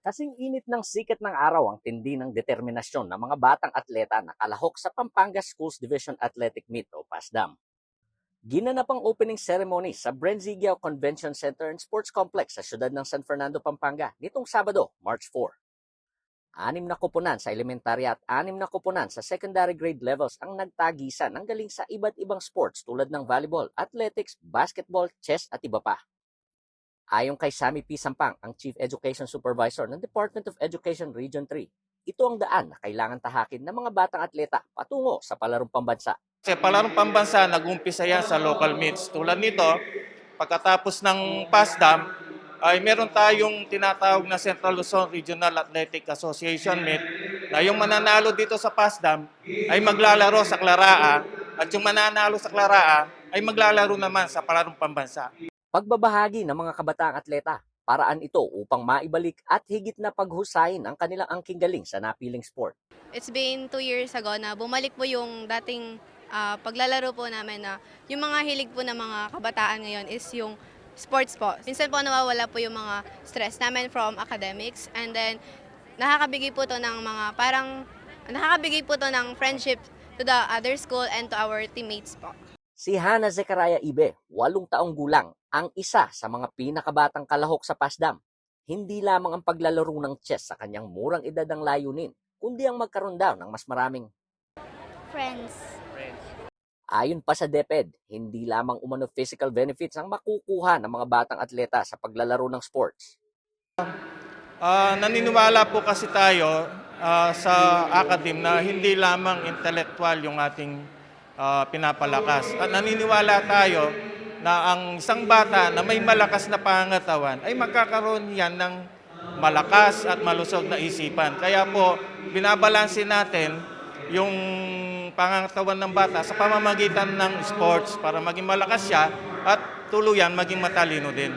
Kasing init ng sikat ng araw ang tindi ng determinasyon ng mga batang atleta na kalahok sa Pampanga Schools Division Athletic Meet o PASDAM. Ginanap ang opening ceremony sa Brenzigao Convention Center and Sports Complex sa siyudad ng San Fernando, Pampanga nitong Sabado, March 4. 6 na koponan sa elementary at 6 na koponan sa secondary grade levels ang nagtagisan ng galing sa iba't ibang sports tulad ng volleyball, athletics, basketball, chess at iba pa. Ayon kay Sammy P. Sampang, ang Chief Education Supervisor ng Department of Education Region 3, ito ang daan na kailangan tahakin ng mga batang atleta patungo sa palarong pambansa. Sa palarong pambansa, nag-umpisa yan sa local meets. Tulad nito, pagkatapos ng PASDAM, ay meron tayong tinatawag na Central Luzon Regional Athletic Association meet na yung mananalo dito sa PASDAM ay maglalaro sa Claraa at yung mananalo sa Claraa ay maglalaro naman sa palarong pambansa. Pagbabahagi ng mga kabataang atleta, paraan ito upang maibalik at higit na paghusayin ang kanilang angking galing sa napiling sport. It's been 2 years ago na bumalik po yung dating paglalaro po namin na yung mga hilig po ng mga kabataan ngayon is yung sports po. Minsan po nawawala po yung mga stress namin from academics and then nakakabigay po to ng friendship to the other school and to our teammates po. Si Hana Zechariah Ibe, 8 taong gulang, ang isa sa mga pinakabatang kalahok sa PASDAM. Hindi lamang ang paglalaro ng chess sa kanyang murang edad ang layunin, kundi ang magkaroon daw ng mas maraming friends. Ayon pa sa DepEd, hindi lamang umano physical benefits ang makukuha ng mga batang atleta sa paglalaro ng sports. Naniniwala po kasi tayo sa academe na hindi lamang intellectual yung ating pinapalakas. At naniniwala tayo na ang isang bata na may malakas na pangangatawan ay magkakaroon yan ng malakas at malusog na isipan. Kaya po, binabalansin natin yung pangangatawan ng bata sa pamamagitan ng sports para maging malakas siya at tuluyan maging matalino din.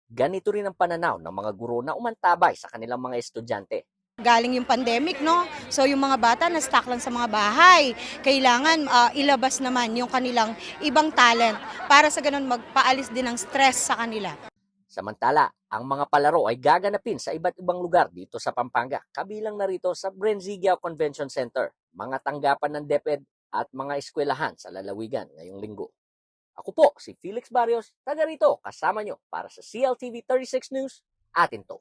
Ganito rin ang pananaw ng mga guro na umantabay sa kanilang mga estudyante. Galing yung pandemic, no? So yung mga bata na stuck lang sa mga bahay. Kailangan ilabas naman yung kanilang ibang talent para sa ganun magpaalis din ng stress sa kanila. Samantala, ang mga palaro ay gaganapin sa iba't ibang lugar dito sa Pampanga, kabilang na rito sa Brenzigao Convention Center, mga tanggapan ng DepEd at mga eskwelahan sa lalawigan ngayong linggo. Ako po si Felix Barrios, taga rito kasama nyo para sa CLTV 36 News, atin to.